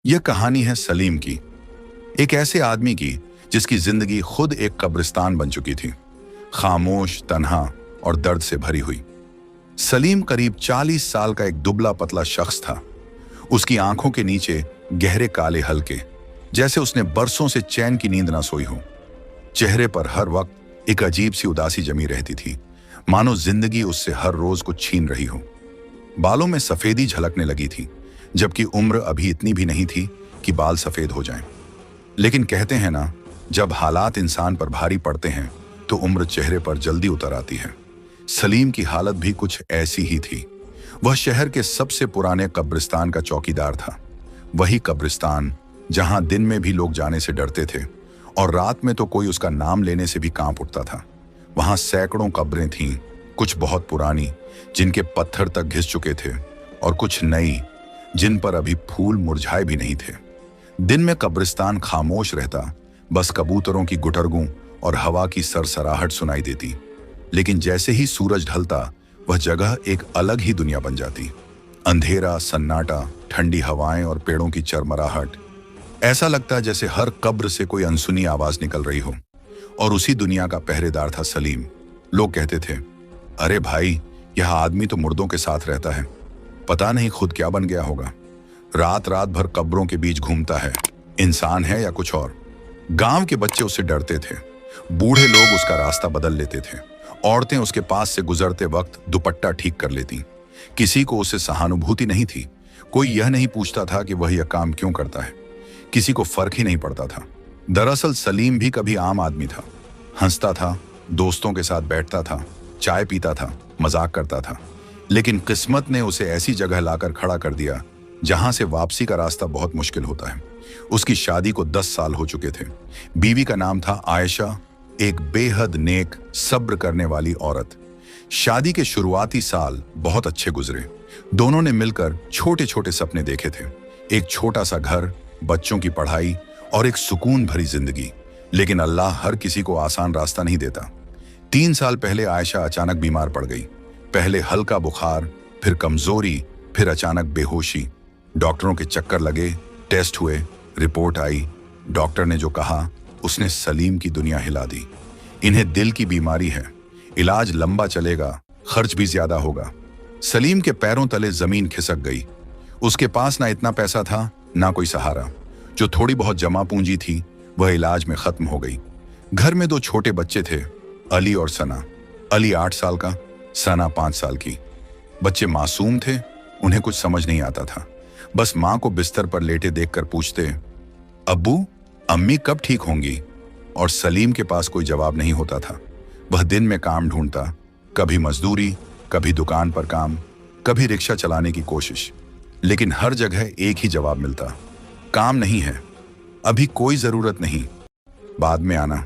यह कहानी है सलीम की, एक ऐसे आदमी की जिसकी जिंदगी खुद एक कब्रिस्तान बन चुकी थी, खामोश, तन्हा और दर्द से भरी हुई। सलीम करीब 40 साल का एक दुबला पतला शख्स था। उसकी आंखों के नीचे गहरे काले हल्के, जैसे उसने बरसों से चैन की नींद ना सोई हो। चेहरे पर हर वक्त एक अजीब सी उदासी जमी रहती थी, मानो जिंदगी उससे हर रोज कुछ छीन रही हो। बालों में सफेदी झलकने लगी थी, जबकि उम्र अभी इतनी भी नहीं थी कि बाल सफेद हो जाएं। लेकिन कहते हैं ना, जब हालात इंसान पर भारी पड़ते हैं तो उम्र चेहरे पर जल्दी उतर आती है। सलीम की हालत भी कुछ ऐसी ही थी। वह शहर के सबसे पुराने कब्रिस्तान का चौकीदार था। वही कब्रिस्तान जहां दिन में भी लोग जाने से डरते थे और रात में तो कोई उसका नाम लेने से भी कांप उठता था। वहां सैकड़ों कब्रें थीं, कुछ बहुत पुरानी जिनके पत्थर तक घिस चुके थे, और कुछ नई जिन पर अभी फूल मुरझाए भी नहीं थे। दिन में कब्रिस्तान खामोश रहता, बस कबूतरों की गुटरगूं और हवा की सरसराहट सुनाई देती। लेकिन जैसे ही सूरज ढलता, वह जगह एक अलग ही दुनिया बन जाती। अंधेरा, सन्नाटा, ठंडी हवाएं और पेड़ों की चरमराहट। ऐसा लगता जैसे हर कब्र से कोई अनसुनी आवाज निकल रही हो। और उसी दुनिया का पहरेदार था सलीम। लोग कहते थे, अरे भाई, यह आदमी तो मुर्दों के साथ रहता है, पता नहीं खुद क्या बन गया होगा। रात रात भर कब्रों के बीच घूमता है, इंसान है या कुछ और। गांव के बच्चे उससे डरते थे, बूढ़े लोग उसका रास्ता बदल लेते थे, औरतें उसके पास से गुजरते वक्त दुपट्टा ठीक कर लेती। किसी को उससे सहानुभूति नहीं थी। कोई यह नहीं पूछता था कि वह यह काम क्यों करता है। किसी को फर्क ही नहीं पड़ता था। दरअसल सलीम भी कभी आम आदमी था। हंसता था, दोस्तों के साथ बैठता था, चाय पीता था, मजाक करता था। लेकिन किस्मत ने उसे ऐसी जगह लाकर खड़ा कर दिया जहां से वापसी का रास्ता बहुत मुश्किल होता है। उसकी शादी को 10 साल हो चुके थे। बीवी का नाम था आयशा, एक बेहद नेक, सब्र करने वाली औरत। शादी के शुरुआती साल बहुत अच्छे गुजरे। दोनों ने मिलकर छोटे छोटे सपने देखे थे, एक छोटा सा घर, बच्चों की पढ़ाई और एक सुकून भरी जिंदगी। लेकिन अल्लाह हर किसी को आसान रास्ता नहीं देता। 3 साल पहले आयशा अचानक बीमार पड़ गई। पहले हल्का बुखार, फिर कमजोरी, फिर अचानक बेहोशी। डॉक्टरों के चक्कर लगे, टेस्ट हुए, रिपोर्ट आई। डॉक्टर ने जो कहा उसने सलीम की दुनिया हिला दी। इन्हें दिल की बीमारी है, इलाज लंबा चलेगा, खर्च भी ज्यादा होगा। सलीम के पैरों तले जमीन खिसक गई। उसके पास ना इतना पैसा था, ना कोई सहारा। जो थोड़ी बहुत जमा पूंजी थी वह इलाज में खत्म हो गई। घर में 2 छोटे बच्चे थे, अली और सना। अली 8 साल का, सना 5 साल की। बच्चे मासूम थे, उन्हें कुछ समझ नहीं आता था। बस मां को बिस्तर पर लेटे देखकर पूछते, अब्बू, अम्मी कब ठीक होंगी? और सलीम के पास कोई जवाब नहीं होता था। वह दिन में काम ढूंढता, कभी मजदूरी, कभी दुकान पर काम, कभी रिक्शा चलाने की कोशिश। लेकिन हर जगह एक ही जवाब मिलता, काम नहीं है, अभी कोई जरूरत नहीं, बाद में आना।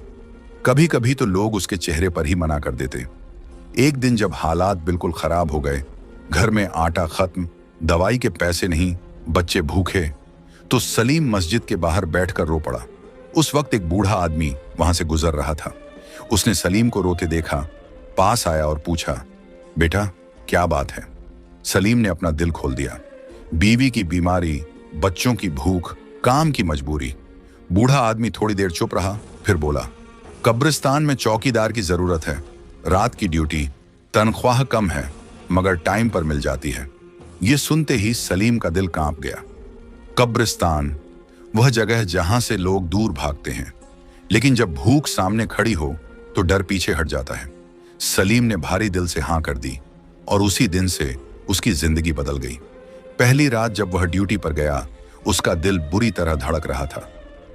कभी कभी तो लोग उसके चेहरे पर ही मना कर देते। एक दिन जब हालात बिल्कुल खराब हो गए, घर में आटा खत्म, दवाई के पैसे नहीं, बच्चे भूखे, तो सलीम मस्जिद के बाहर बैठकर रो पड़ा। उस वक्त एक बूढ़ा आदमी वहां से गुजर रहा था। उसने सलीम को रोते देखा, पास आया और पूछा, बेटा क्या बात है? सलीम ने अपना दिल खोल दिया। बीवी की बीमारी, बच्चों की भूख, काम की मजबूरी। बूढ़ा आदमी थोड़ी देर चुप रहा, फिर बोला, कब्रिस्तान में चौकीदार की जरूरत है। रात की ड्यूटी, तनख्वाह कम है, मगर टाइम पर मिल जाती है। यह सुनते ही सलीम का दिल कांप गया। कब्रिस्तान, वह जगह जहां से लोग दूर भागते हैं, लेकिन जब भूख सामने खड़ी हो तो डर पीछे हट जाता है। सलीम ने भारी दिल से हां कर दी और उसी दिन से उसकी जिंदगी बदल गई। पहली रात जब वह ड्यूटी पर गया, उसका दिल बुरी तरह धड़क रहा था।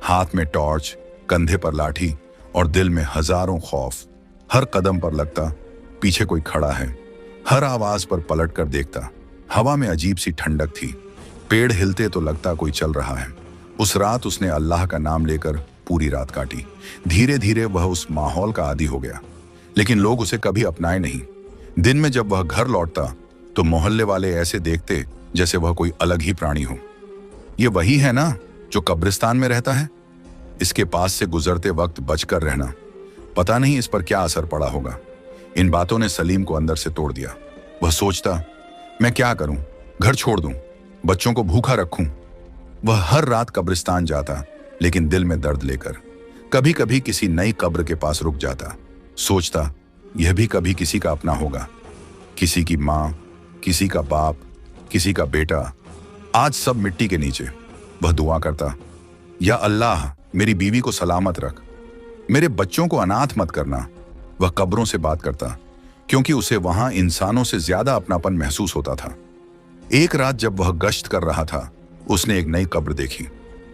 हाथ में टॉर्च, कंधे पर लाठी और दिल में हजारों खौफ। हर कदम पर लगता पीछे कोई खड़ा है। हर आवाज पर पलट कर देखता। हवा में अजीब सी ठंडक थी, पेड़ हिलते तो लगता कोई चल रहा है। उस रात उसने अल्लाह का नाम लेकर पूरी रात काटी। धीरे धीरे वह उस माहौल का आदी हो गया, लेकिन लोग उसे कभी अपनाए नहीं। दिन में जब वह घर लौटता तो मोहल्ले वाले ऐसे देखते जैसे वह कोई अलग ही प्राणी हो। ये वही है ना जो कब्रिस्तान में रहता है? इसके पास से गुजरते वक्त बचकर रहना, पता नहीं इस पर क्या असर पड़ा होगा। इन बातों ने सलीम को अंदर से तोड़ दिया। वह सोचता, मैं क्या करूं? घर छोड़ दूं? बच्चों को भूखा रखूं? वह हर रात कब्रिस्तान जाता, लेकिन दिल में दर्द लेकर। कभी कभी किसी नई कब्र के पास रुक जाता, सोचता यह भी कभी किसी का अपना होगा, किसी की माँ, किसी का बाप, किसी का बेटा। आज सब मिट्टी के नीचे। वह दुआ करता, या अल्लाह मेरी बीवी को सलामत रख, मेरे बच्चों को अनाथ मत करना। वह कब्रों से बात करता, क्योंकि उसे वहां इंसानों से ज्यादा अपनापन महसूस होता था। एक रात जब वह गश्त कर रहा था, उसने एक नई कब्र देखी।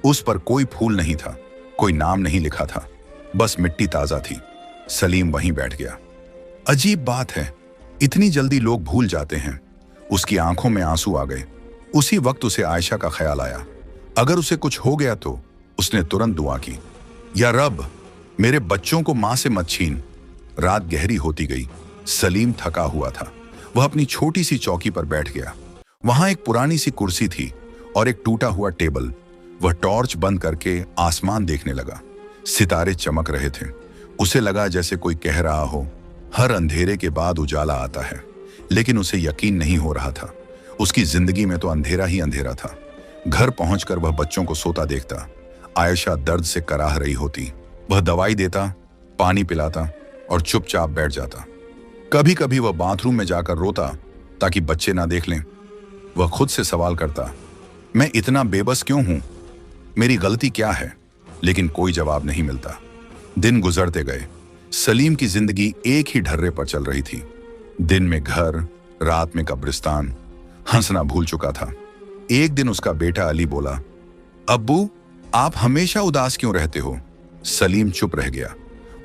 उस पर कोई फूल नहीं था, कोई नाम नहीं लिखा था, बस मिट्टी ताजा थी। सलीम वहीं बैठ गया। अजीब बात है, इतनी जल्दी लोग भूल जाते हैं। उसकी आंखों में आंसू आ गए। उसी वक्त उसे आयशा का ख्याल आया। अगर उसे कुछ हो गया तो? उसने तुरंत दुआ की, या रब मेरे बच्चों को मां से मत छीन। रात गहरी होती गई। सलीम थका हुआ था। वह अपनी छोटी सी चौकी पर बैठ गया। वहां एक पुरानी सी कुर्सी थी और एक टूटा हुआ टेबल। वह टॉर्च बंद करके आसमान देखने लगा। सितारे चमक रहे थे। उसे लगा जैसे कोई कह रहा हो, हर अंधेरे के बाद उजाला आता है। लेकिन उसे यकीन नहीं हो रहा था। उसकी जिंदगी में तो अंधेरा ही अंधेरा था। घर पहुंचकर वह बच्चों को सोता देखता। आयशा दर्द से कराह रही होती। वह दवाई देता, पानी पिलाता और चुपचाप बैठ जाता। कभी कभी वह बाथरूम में जाकर रोता ताकि बच्चे ना देख लें। वह खुद से सवाल करता, मैं इतना बेबस क्यों हूं? मेरी गलती क्या है? लेकिन कोई जवाब नहीं मिलता। दिन गुजरते गए। सलीम की जिंदगी एक ही ढर्रे पर चल रही थी। दिन में घर, रात में कब्रिस्तान। हंसना भूल चुका था। एक दिन उसका बेटा अली बोला, अब्बू आप हमेशा उदास क्यों रहते हो? सलीम चुप रह गया।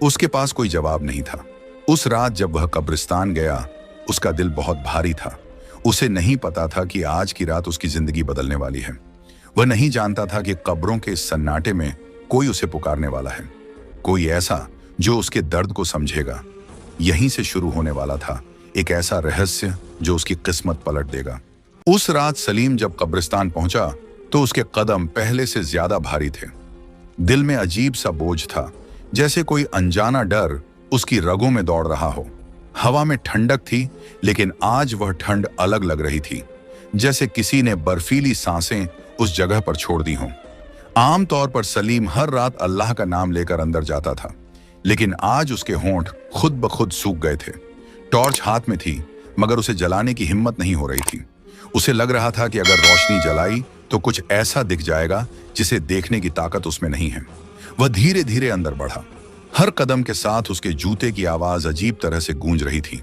उसके पास कोई जवाब नहीं था। उस रात जब वह कब्रिस्तान गया, उसका दिल बहुत भारी था। उसे नहीं पता था कि आज की रात उसकी जिंदगी बदलने वाली है। वह नहीं जानता था कि कब्रों के इस सन्नाटे में कोई उसे पुकारने वाला है, कोई ऐसा जो उसके दर्द को समझेगा। यहीं से शुरू होने वाला था एक ऐसा रहस्य जो उसकी किस्मत पलट देगा। उस रात सलीम जब कब्रिस्तान पहुंचा तो उसके कदम पहले से ज्यादा भारी थे। दिल में अजीब सा बोझ था, जैसे कोई अनजाना डर उसकी रगों में दौड़ रहा हो। हवा में ठंडक थी, लेकिन आज वह ठंड अलग लग रही थी, जैसे किसी ने बर्फीली सांसें उस जगह पर छोड़ दी हों। आमतौर पर सलीम हर रात अल्लाह का नाम लेकर अंदर जाता था, लेकिन आज उसके होंठ खुद ब खुद सूख गए थे। टॉर्च हाथ में थी, मगर उसे जलाने की हिम्मत नहीं हो रही थी। उसे लग रहा था कि अगर रोशनी जलाई तो कुछ ऐसा दिख जाएगा जिसे देखने की ताकत उसमें नहीं है। वह धीरे धीरे अंदर बढ़ा। हर कदम के साथ उसके जूते की आवाज अजीब तरह से गूंज रही थी।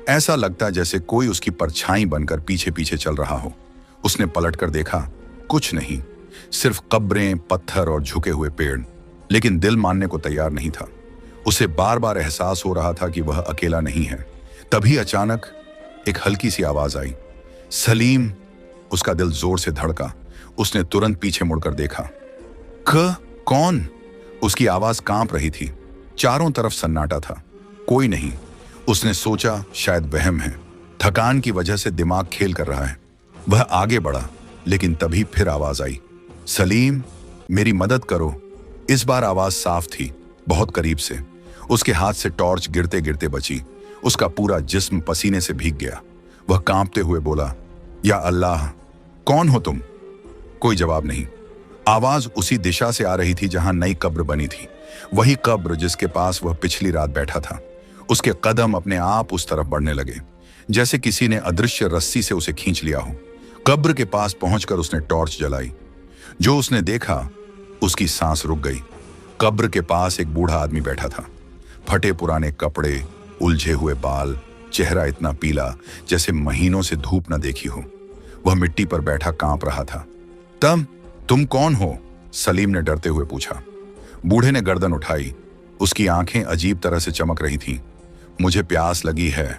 ऐसा लगता जैसे कोई उसकी परछाई बनकर पीछे पीछे चल रहा हो। उसने पलटकर देखा, कुछ नहीं, सिर्फ कब्रें, पत्थर और झुके हुए पेड़। लेकिन दिल मानने को तैयार नहीं था। उसे बार बार एहसास हो रहा था कि वह अकेला नहीं है। तभी अचानक एक हल्की सी आवाज आई, सलीम। उसका दिल जोर से धड़का। उसने तुरंत पीछे मुड़कर देखा। कौन? उसकी आवाज कांप रही थी। चारों तरफ सन्नाटा था, कोई नहीं। उसने सोचा शायद वहम है, थकान की वजह से दिमाग खेल कर रहा है। वह आगे बढ़ा, लेकिन तभी फिर आवाज आई, सलीम मेरी मदद करो। इस बार आवाज साफ थी, बहुत करीब से। उसके हाथ से टॉर्च गिरते गिरते बची। उसका पूरा जिस्म पसीने से भीग गया। वह कांपते हुए बोला, या अल्लाह कौन हो तुम? कोई जवाब नहीं। आवाज उसी दिशा से आ रही थी जहां नई कब्र बनी थी, वही कब्र जिसके पास वह पिछली रात बैठा था। उसके कदम अपने आप उस तरफ बढ़ने लगे, जैसे किसी ने अदृश्य रस्सी से उसे खींच लिया हो। कब्र के पास पहुंचकर उसने टॉर्च जलाई। जो उसने देखा, उसकी सांस रुक गई। कब्र के पास एक बूढ़ा आदमी बैठा था। फटे पुराने कपड़े, उलझे हुए बाल, चेहरा इतना पीला जैसे महीनों से धूप न देखी हो। वह मिट्टी पर बैठा कांप रहा था। तुम कौन हो? सलीम ने डरते हुए पूछा। बूढ़े ने गर्दन उठाई। उसकी आंखें अजीब तरह से चमक रही थीं। मुझे प्यास लगी है,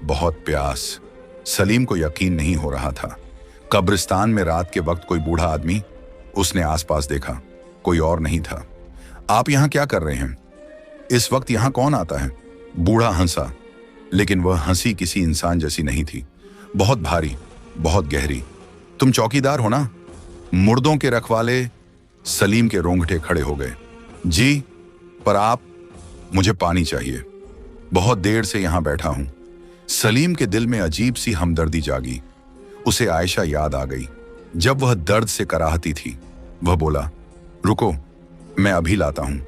बहुत प्यास। सलीम को यकीन नहीं हो रहा था। कब्रिस्तान में रात के वक्त कोई बूढ़ा आदमी? उसने आसपास देखा, कोई और नहीं था। आप यहां क्या कर रहे हैं? इस वक्त यहां कौन आता है? बूढ़ा हंसा, लेकिन वह हंसी किसी इंसान जैसी नहीं थी। बहुत भारी, बहुत गहरी। तुम चौकीदार हो ना? मुर्दों के रखवाले? सलीम के रोंगटे खड़े हो गए। जी, पर आप? मुझे पानी चाहिए, बहुत देर से यहां बैठा हूं। सलीम के दिल में अजीब सी हमदर्दी जागी। उसे आयशा याद आ गई। जब वह दर्द से कराहती थी, वह बोला, रुको, मैं अभी लाता हूं।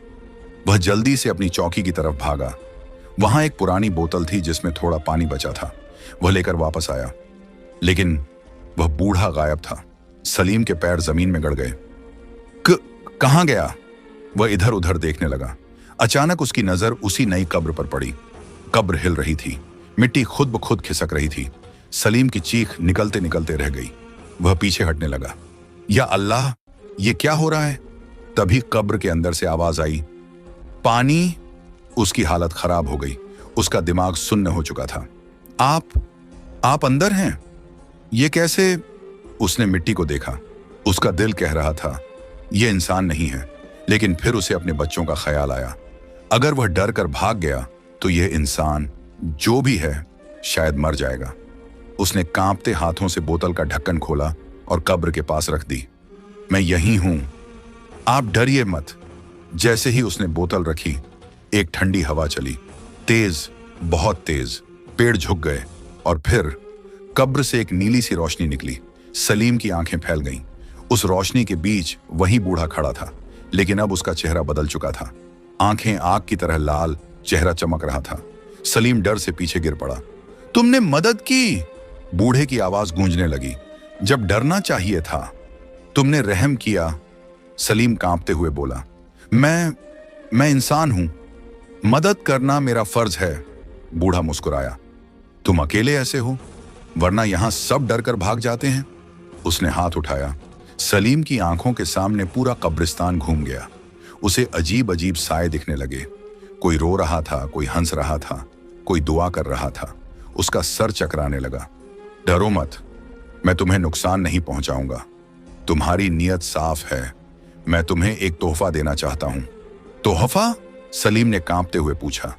वह जल्दी से अपनी चौकी की तरफ भागा। वहां एक पुरानी बोतल थी जिसमें थोड़ा पानी बचा था। वह लेकर वापस आया, लेकिन वह बूढ़ा गायब था। सलीम के पैर जमीन में गड़ गए। कहां गया? वह इधर उधर देखने लगा। अचानक उसकी नजर उसी नई कब्र पर पड़ी। कब्र हिल रही थी, मिट्टी खुद ब खुद खिसक रही थी। सलीम की चीख निकलते निकलते रह गई। वह पीछे हटने लगा। या अल्लाह, ये क्या हो रहा है? तभी कब्र के अंदर से आवाज आई, पानी। उसकी हालत खराब हो गई। उसका दिमाग सुन्न हो चुका था। आप अंदर हैं? ये कैसे? उसने मिट्टी को देखा। उसका दिल कह रहा था, यह इंसान नहीं है। लेकिन फिर उसे अपने बच्चों का ख्याल आया। अगर वह डर कर भाग गया तो यह इंसान जो भी है शायद मर जाएगा। उसने कांपते हाथों से बोतल का ढक्कन खोला और कब्र के पास रख दी। मैं यहीं हूं, आप डरिए मत। जैसे ही उसने बोतल रखी, एक ठंडी हवा चली, तेज, बहुत तेज। पेड़ झुक गए और फिर कब्र से एक नीली सी रोशनी निकली। सलीम की आंखें फैल गईं। उस रोशनी के बीच वही बूढ़ा खड़ा था, लेकिन अब उसका चेहरा बदल चुका था। आंखें आग की तरह लाल, चेहरा चमक रहा था। सलीम डर से पीछे गिर पड़ा। तुमने मदद की? बूढ़े की आवाज गूंजने लगी। जब डरना चाहिए था, तुमने रहम किया। सलीम कांपते हुए बोला, मैं इंसान हूं, मदद करना मेरा फर्ज है। बूढ़ा मुस्कुराया। तुम अकेले ऐसे हो, वरना यहां सब डर कर भाग जाते हैं। उसने हाथ उठाया। सलीम की आंखों के सामने पूरा कब्रिस्तान घूम गया। उसे अजीब अजीब साए दिखने लगे। कोई रो रहा था, कोई हंस रहा था, कोई दुआ कर रहा था। उसका सर चकराने लगा। डरो मत, मैं तुम्हें नुकसान नहीं पहुंचाऊंगा। तुम्हारी नीयत साफ है। मैं तुम्हें एक तोहफा देना चाहता हूं। तोहफा? सलीम ने कांपते हुए पूछा।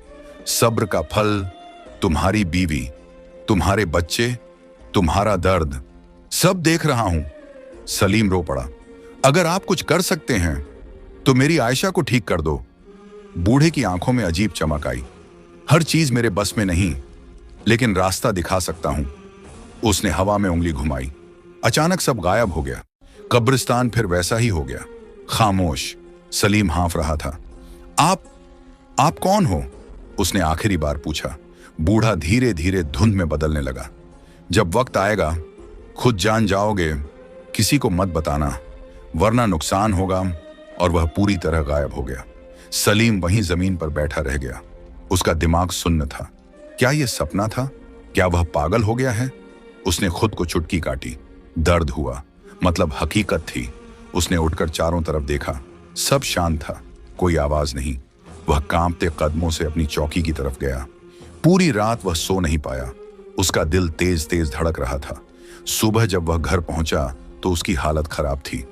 सब्र का फल, तुम्हारी बीवी, तुम्हारे बच्चे, तुम्हारा दर्द, सब देख रहा हूं। सलीम रो पड़ा। अगर आप कुछ कर सकते हैं तो मेरी आयशा को ठीक कर दो। बूढ़े की आंखों में अजीब चमक आई। हर चीज मेरे बस में नहीं, लेकिन रास्ता दिखा सकता हूं। उसने हवा में उंगली घुमाई। अचानक सब गायब हो गया। कब्रिस्तान फिर वैसा ही हो गया, खामोश। सलीम हाँफ रहा था। आप कौन हो? उसने आखिरी बार पूछा। बूढ़ा धीरे धीरे धुंध में बदलने लगा। जब वक्त आएगा खुद जान जाओगे। किसी को मत बताना, वरना नुकसान होगा। और वह पूरी तरह गायब हो गया। सलीम वहीं जमीन पर बैठा रह गया। उसका दिमाग सुन्न था। क्या यह सपना था? क्या वह पागल हो गया है? उसने खुद को चुटकी काटी। दर्द हुआ, मतलब हकीकत थी। उसने उठकर चारों तरफ देखा। सब शांत था, कोई आवाज नहीं। वह कांपते कदमों से अपनी चौकी की तरफ गया। पूरी रात वह सो नहीं पाया। उसका दिल तेज तेज धड़क रहा था। सुबह जब वह घर पहुंचा तो उसकी हालत खराब थी।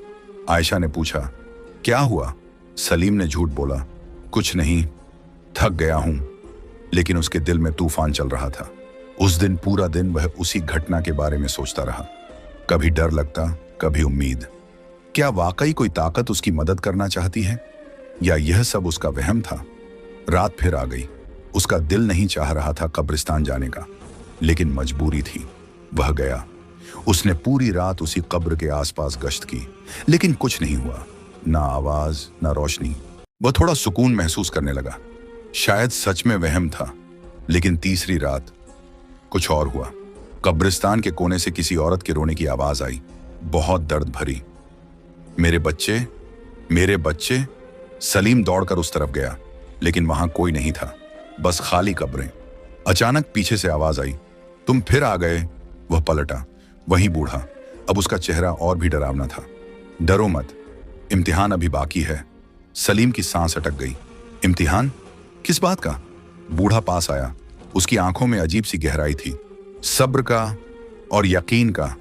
आयशा ने पूछा, क्या हुआ? सलीम ने झूठ बोला, कुछ नहीं, थक गया हूं। लेकिन उसके दिल में तूफान चल रहा था। उस दिन पूरा दिन वह उसी घटना के बारे में सोचता रहा। कभी डर लगता, कभी उम्मीद। क्या वाकई कोई ताकत उसकी मदद करना चाहती है, या यह सब उसका वहम था? रात फिर आ गई। उसका दिल नहीं चाह रहा था कब्रिस्तान जाने का, लेकिन मजबूरी थी। वह गया। उसने पूरी रात उसी कब्र के आसपास गश्त की, लेकिन कुछ नहीं हुआ। ना आवाज, ना रोशनी। वह थोड़ा सुकून महसूस करने लगा। शायद सच में वहम था। लेकिन तीसरी रात कुछ और हुआ। कब्रिस्तान के कोने से किसी औरत के रोने की आवाज आई, बहुत दर्द भरी। मेरे बच्चे, मेरे बच्चे। सलीम दौड़कर उस तरफ गया, लेकिन वहां कोई नहीं था, बस खाली कब्रें। अचानक पीछे से आवाज आई, तुम फिर आ गए। वह पलटा। वही बूढ़ा। अब उसका चेहरा और भी डरावना था। डरो मत, इम्तिहान अभी बाकी है। सलीम की सांस अटक गई। इम्तिहान? किस बात का? बूढ़ा पास आया। उसकी आंखों में अजीब सी गहराई थी। सब्र का और यकीन का।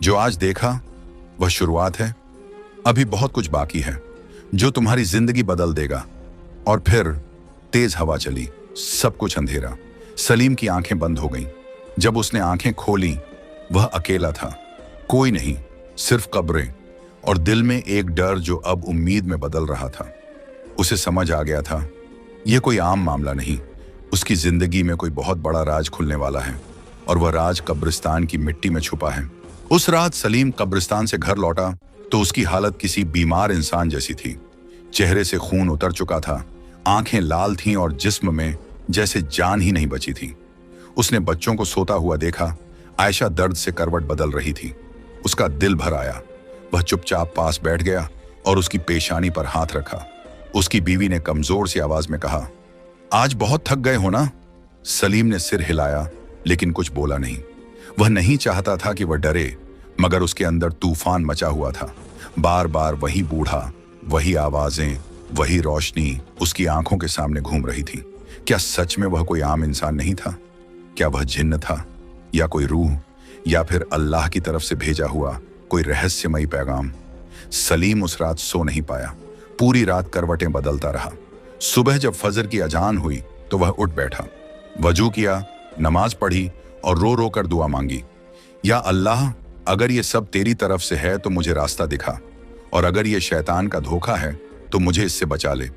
जो आज देखा वह शुरुआत है। अभी बहुत कुछ बाकी है जो तुम्हारी जिंदगी बदल देगा। और फिर तेज हवा चली, सब कुछ अंधेरा। सलीम की आंखें बंद हो गईं। जब उसने आंखें खोली, वह अकेला था। कोई नहीं, सिर्फ कब्रें और दिल में एक डर जो अब उम्मीद में बदल रहा था। उसे समझ आ गया था, यह कोई आम मामला नहीं। उसकी जिंदगी में कोई बहुत बड़ा राज खुलने वाला है, और वह राज कब्रिस्तान की मिट्टी में छुपा है। उस रात सलीम कब्रिस्तान से घर लौटा तो उसकी हालत किसी बीमार इंसान जैसी थी। चेहरे से खून उतर चुका था, आंखें लाल थीं और जिस्म में जैसे जान ही नहीं बची थी। उसने बच्चों को सोता हुआ देखा। आयशा दर्द से करवट बदल रही थी। उसका दिल भर आया। वह चुपचाप पास बैठ गया और उसकी पेशानी पर हाथ रखा। उसकी बीवी ने कमजोर सी आवाज में कहा, आज बहुत थक गए हो ना? सलीम ने सिर हिलाया लेकिन कुछ बोला नहीं। वह नहीं चाहता था कि वह डरे, मगर उसके अंदर तूफान मचा हुआ था। बार बार वही बूढ़ा, वही आवाजें, वही रोशनी उसकी आंखों के सामने घूम रही थी। क्या सच में वह कोई आम इंसान नहीं था? क्या वह जिन्न था, या कोई रूह, या फिर अल्लाह की तरफ से भेजा हुआ कोई रहस्यमयी पैगाम? सलीम उस रात सो नहीं पाया। पूरी रात करवटें बदलता रहा। सुबह जब फजर की अजान हुई तो वह उठ बैठा, वजू किया, नमाज पढ़ी और रो रो कर दुआ मांगी। या अल्लाह, अगर ये सब तेरी तरफ से है तो मुझे रास्ता दिखा, और अगर ये शैतान का धोखा है तो मुझे इससे बचा ले।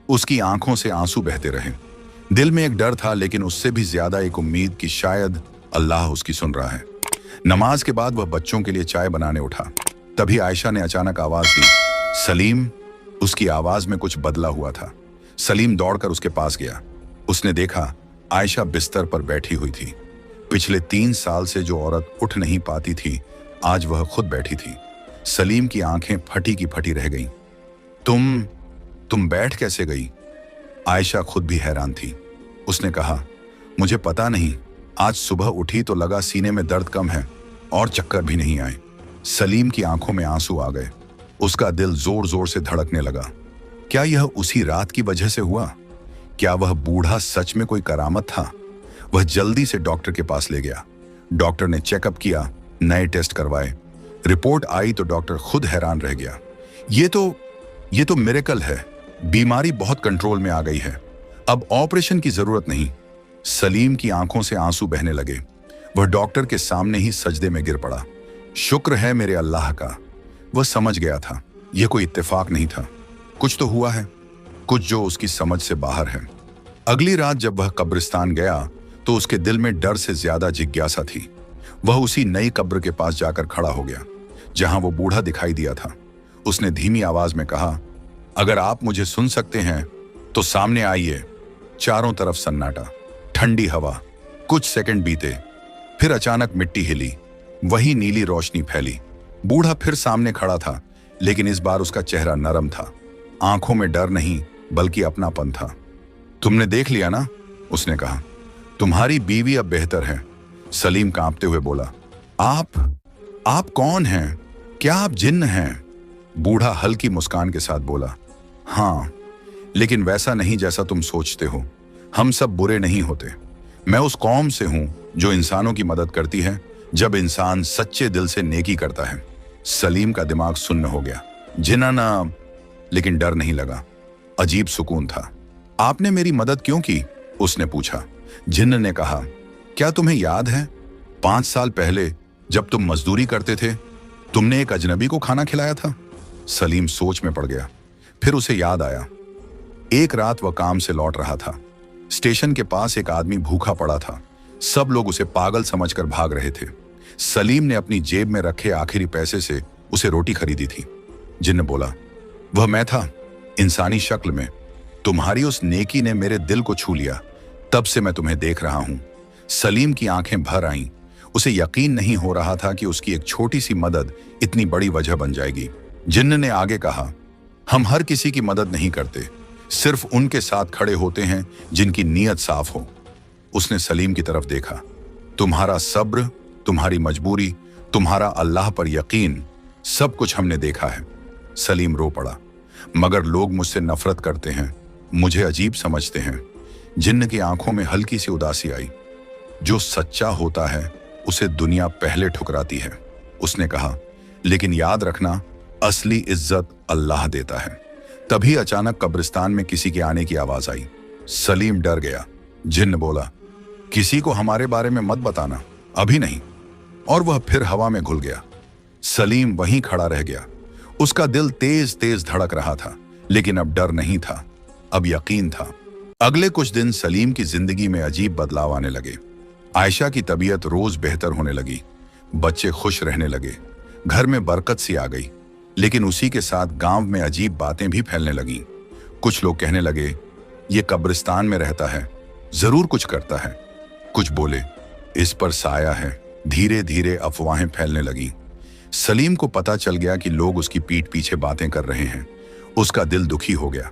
उसकी आंखों से आंसू बहते रहे। दिल में एक डर था, लेकिन उससे भी ज्यादा एक उम्मीद कि शायद अल्लाह उसकी सुन रहा है। नमाज के बाद वह बच्चों के लिए चाय बनाने उठा। तभी आयशा ने अचानक आवाज दी, सलीम। उसकी आवाज में कुछ बदला हुआ था। सलीम दौड़कर उसके पास गया। उसने देखा आयशा बिस्तर पर बैठी हुई थी। पिछले 3 साल से जो औरत उठ नहीं पाती थी, आज वह खुद बैठी थी। सलीम की आंखें फटी की फटी रह गईं। तुम बैठ कैसे गई? आयशा खुद भी हैरान थी। उसने कहा, मुझे पता नहीं, आज सुबह उठी तो लगा सीने में दर्द कम है और चक्कर भी नहीं आए। सलीम की आंखों में आंसू आ गए। उसका दिल जोर जोर से धड़कने लगा। क्या यह उसी रात की वजह से हुआ? क्या वह बूढ़ा सच में कोई करामत था? वह जल्दी से डॉक्टर के पास ले गया। डॉक्टर ने चेकअप किया, नए टेस्ट करवाए। रिपोर्ट आई तो डॉक्टर खुद हैरान रह गया। ये तो मिरेकल है। बीमारी बहुत कंट्रोल में आ गई है। अब ऑपरेशन की जरूरत नहीं। सलीम की आंखों से आंसू बहने लगे। वह डॉक्टर के सामने ही सजदे में गिर पड़ा। शुक्र है मेरे अल्लाह का। वह समझ गया था यह कोई इत्तेफाक नहीं था। कुछ तो हुआ है, कुछ जो उसकी समझ से बाहर है। अगली रात जब वह कब्रिस्तान गया तो उसके दिल में डर से ज्यादा जिज्ञासा थी। वह उसी नई कब्र के पास जाकर खड़ा हो गया जहां वो बूढ़ा दिखाई दिया था। उसने धीमी आवाज में कहा, अगर आप मुझे सुन सकते हैं तो सामने आइए। चारों तरफ सन्नाटा, ठंडी हवा। कुछ सेकंड बीते, फिर अचानक मिट्टी हिली, वही नीली रोशनी फैली। बूढ़ा फिर सामने खड़ा था, लेकिन इस बार उसका चेहरा नरम था। आंखों में डर नहीं बल्कि अपनापन था। तुमने देख लिया ना? उसने कहा। तुम्हारी बीवी अब बेहतर है। सलीम कांपते हुए बोला। आप कौन हैं? क्या आप जिन्न हैं? बूढ़ा हल्की मुस्कान के साथ बोला, हाँ, लेकिन वैसा नहीं जैसा तुम सोचते हो। हम सब बुरे नहीं होते। मैं उस कौम से हूं जो इंसानों की मदद करती है जब इंसान सच्चे दिल से नेकी करता है। सलीम का दिमाग सुन्न हो गया। जिन्ना ना, लेकिन डर नहीं लगा, अजीब सुकून था। आपने मेरी मदद क्यों की? उसने पूछा। जिन्न ने कहा, क्या तुम्हें याद है 5 साल पहले जब तुम मजदूरी करते थे, तुमने एक अजनबी को खाना खिलाया था? सलीम सोच में पड़ गया। फिर उसे याद आया। एक रात वह काम से लौट रहा था। स्टेशन के पास एक आदमी भूखा पड़ा था। सब लोग उसे पागल समझकर भाग रहे थे। सलीम ने अपनी जेब में रखे आखिरी पैसे से उसे रोटी खरीदी थी। जिन्न बोला, वह मैं था, इंसानी शक्ल में। तुम्हारी उस नेकी ने मेरे दिल को छू लिया। तब से मैं तुम्हें देख रहा हूं। सलीम की आंखें भर आईं। उसे यकीन नहीं हो रहा था कि उसकी एक छोटी सी मदद इतनी बड़ी वजह बन जाएगी। जिन्न ने आगे कहा, हम हर किसी की मदद नहीं करते, सिर्फ उनके साथ खड़े होते हैं जिनकी नीयत साफ हो। उसने सलीम की तरफ देखा। तुम्हारा सब्र, तुम्हारी मजबूरी, तुम्हारा अल्लाह पर यकीन, सब कुछ हमने देखा है। सलीम रो पड़ा। मगर लोग मुझसे नफरत करते हैं, मुझे अजीब समझते हैं। जिन्न की आंखों में हल्की सी उदासी आई। जो सच्चा होता है उसे दुनिया पहले ठुकराती है, उसने कहा। लेकिन याद रखना, असली इज्जत अल्लाह देता है। तभी अचानक कब्रिस्तान में किसी के आने की आवाज आई। सलीम डर गया। जिन्न बोला, किसी को हमारे बारे में मत बताना, अभी नहीं। और वह फिर हवा में घुल गया। सलीम वहीं खड़ा रह गया। उसका दिल तेज तेज धड़क रहा था, लेकिन अब डर नहीं था, अब यकीन था। अगले कुछ दिन सलीम की जिंदगी में अजीब बदलाव आने लगे। आयशा की तबीयत रोज बेहतर होने लगी। बच्चे खुश रहने लगे, घर में बरकत सी आ गई। लेकिन उसी के साथ गांव में अजीब बातें भी फैलने लगीं। कुछ लोग कहने लगे, ये कब्रिस्तान में रहता है, जरूर कुछ करता है। कुछ बोले, इस पर साया है। धीरे धीरे अफवाहें फैलने लगी। सलीम को पता चल गया कि लोग उसकी पीठ पीछे बातें कर रहे हैं। उसका दिल दुखी हो गया।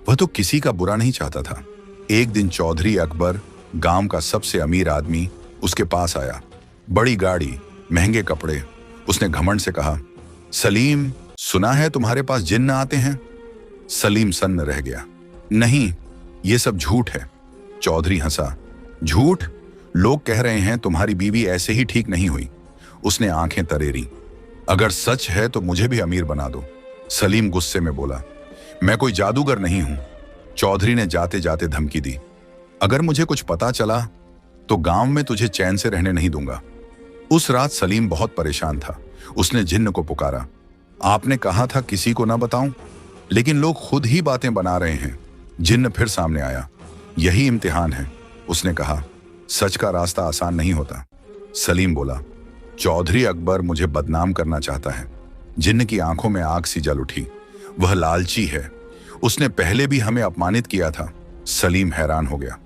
वह तो किसी का बुरा नहीं चाहता था। एक दिन चौधरी अकबर, गांव का सबसे अमीर आदमी, उसके पास आया। बड़ी गाड़ी, महंगे कपड़े। उसने घमंड से कहा, सलीम, सुना है तुम्हारे पास जिन्न आते हैं? सलीम सन्न रह गया। नहीं, ये सब झूठ है। चौधरी हंसा। झूठ? लोग कह रहे हैं तुम्हारी बीवी ऐसे ही ठीक नहीं हुई। उसने आंखें तरेरी। अगर सच है तो मुझे भी अमीर बना दो। सलीम गुस्से में बोला, मैं कोई जादूगर नहीं हूं। चौधरी ने जाते जाते धमकी दी, अगर मुझे कुछ पता चला तो गांव में तुझे चैन से रहने नहीं दूंगा। उस रात सलीम बहुत परेशान था। उसने जिन्न को पुकारा। आपने कहा था किसी को ना बताऊं, लेकिन लोग खुद ही बातें बना रहे हैं। जिन्न फिर सामने आया। यही इम्तिहान है, उसने कहा। सच का रास्ता आसान नहीं होता। सलीम बोला, चौधरी अकबर मुझे बदनाम करना चाहता है। जिन्न की आंखों में आग सी जल उठी। वह लालची है। उसने पहले भी हमें अपमानित किया था। सलीम हैरान हो गया।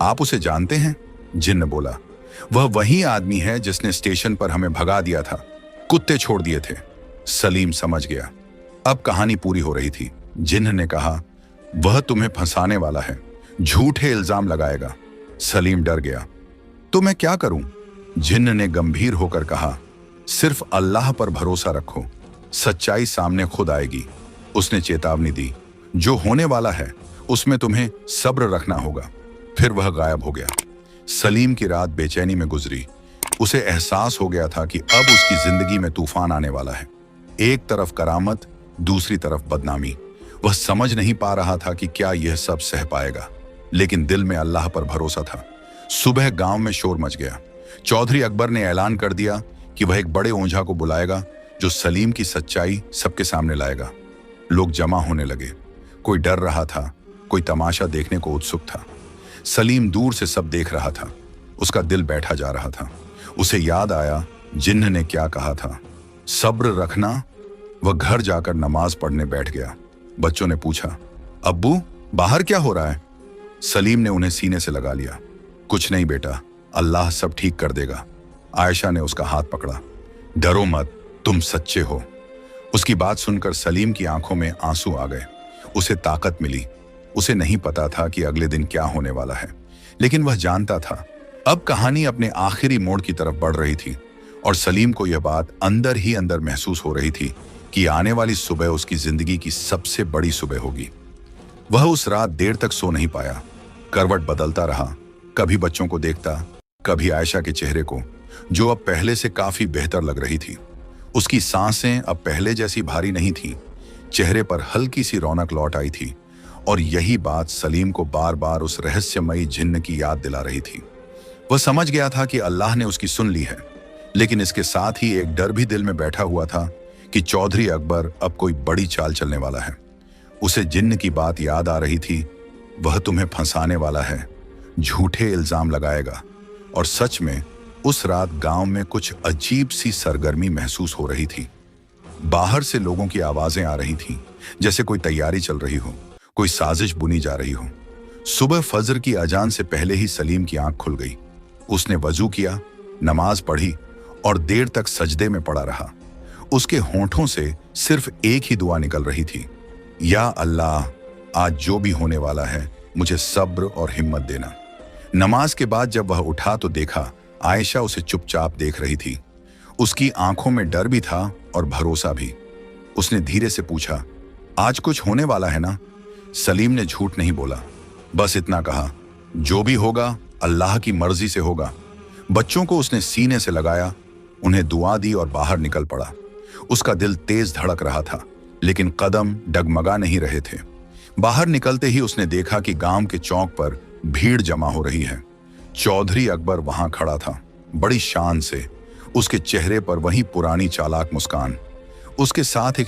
आप उसे जानते हैं? जिन्न बोला, वह वही आदमी है जिसने स्टेशन पर हमें भगा दिया था, कुत्ते छोड़ दिए थे। सलीम समझ गया। अब कहानी पूरी हो रही थी। जिन्न ने कहा, वह तुम्हें फंसाने वाला है, झूठे इल्जाम लगाएगा। सलीम डर गया। तो मैं क्या करूं? जिन्न ने गंभीर होकर कहा, सिर्फ अल्लाह पर भरोसा रखो, सच्चाई सामने खुद आएगी। उसने चेतावनी दी, जो होने वाला है उसमें तुम्हें सब्र रखना होगा। फिर वह गायब हो गया। सलीम की रात बेचैनी में गुजरी। उसे एहसास हो गया था कि अब उसकी जिंदगी में तूफान आने वाला है। एक तरफ करामत, दूसरी तरफ बदनामी। वह समझ नहीं पा रहा था कि क्या यह सब सह पाएगा, लेकिन दिल में अल्लाह पर भरोसा था। सुबह गांव में शोर मच गया। चौधरी अकबर ने ऐलान कर दिया कि वह एक बड़े ओझा को बुलाएगा जो सलीम की सच्चाई सबके सामने लाएगा। लोग जमा होने लगे। कोई डर रहा था, कोई तमाशा देखने को उत्सुक था। सलीम दूर से सब देख रहा था। उसका दिल बैठा जा रहा था। उसे याद आया जिन्न ने क्या कहा था, सब्र रखना। वह घर जाकर नमाज पढ़ने बैठ गया। बच्चों ने पूछा, अब्बू, बाहर क्या हो रहा है? सलीम ने उन्हें सीने से लगा लिया। कुछ नहीं बेटा, अल्लाह सब ठीक कर देगा। आयशा ने उसका हाथ पकड़ा। डरो मत, तुम सच्चे हो। उसकी बात सुनकर सलीम की आंखों में आंसू आ गए। उसे ताकत मिली। उसे नहीं पता था कि अगले दिन क्या होने वाला है, लेकिन वह जानता था अब कहानी अपने आखिरी मोड़ की तरफ बढ़ रही थी। और सलीम को यह बात अंदर ही अंदर महसूस हो रही थी कि आने वाली सुबह उसकी जिंदगी की सबसे बड़ी सुबह होगी। वह उस रात देर तक सो नहीं पाया। करवट बदलता रहा। कभी बच्चों को देखता, कभी आयशा के चेहरे को, जो अब पहले से काफी बेहतर लग रही थी। उसकी सांसें अब पहले जैसी भारी नहीं थी। चेहरे पर हल्की सी रौनक लौट आई थी। और यही बात सलीम को बार बार उस रहस्यमयी जिन्न की याद दिला रही थी। वह समझ गया था कि अल्लाह ने उसकी सुन ली है, लेकिन इसके साथ ही एक डर भी दिल में बैठा हुआ था कि चौधरी अकबर अब कोई बड़ी चाल चलने वाला है। उसे जिन्न की बात याद आ रही थी, वह तुम्हें फंसाने वाला है, झूठे इल्जाम लगाएगा। और सच में उस रात गांव में कुछ अजीब सी सरगर्मी महसूस हो रही थी। बाहर से लोगों की आवाजें आ रही थीं, जैसे कोई तैयारी चल रही हो, कोई साजिश बुनी जा रही हो। सुबह फजर की अजान से पहले ही सलीम की आंख खुल गई। उसने वजू किया, नमाज पढ़ी और देर तक सजदे में पड़ा रहा। उसके होंठों से सिर्फ एक ही दुआ निकल रही थी, या अल्लाह, आज जो भी होने वाला है मुझे सब्र और हिम्मत देना। नमाज के बाद जब वह उठा तो देखा आयशा उसे चुपचाप देख रही थी। उसकी आंखों में डर भी था और भरोसा भी। उसने धीरे से पूछा, आज कुछ होने वाला है ना? सलीम ने झूठ नहीं बोला, बस इतना कहा, जो भी होगा अल्लाह की मर्जी से होगा। बच्चों को उसने सीने से लगाया, उन्हें दुआ दी और बाहर निकल पड़ा। उसका दिल तेज धड़क रहा था, लेकिन कदम डगमगा नहीं रहे थे। बाहर निकलते ही उसने देखा कि गांव के चौक पर भीड़ जमा हो रही है। चौधरी अकबर वहां खड़ा था, बड़ी शान से। उसके चेहरे पर वही पुरानी चालाक मुस्कान। उसके साथ एक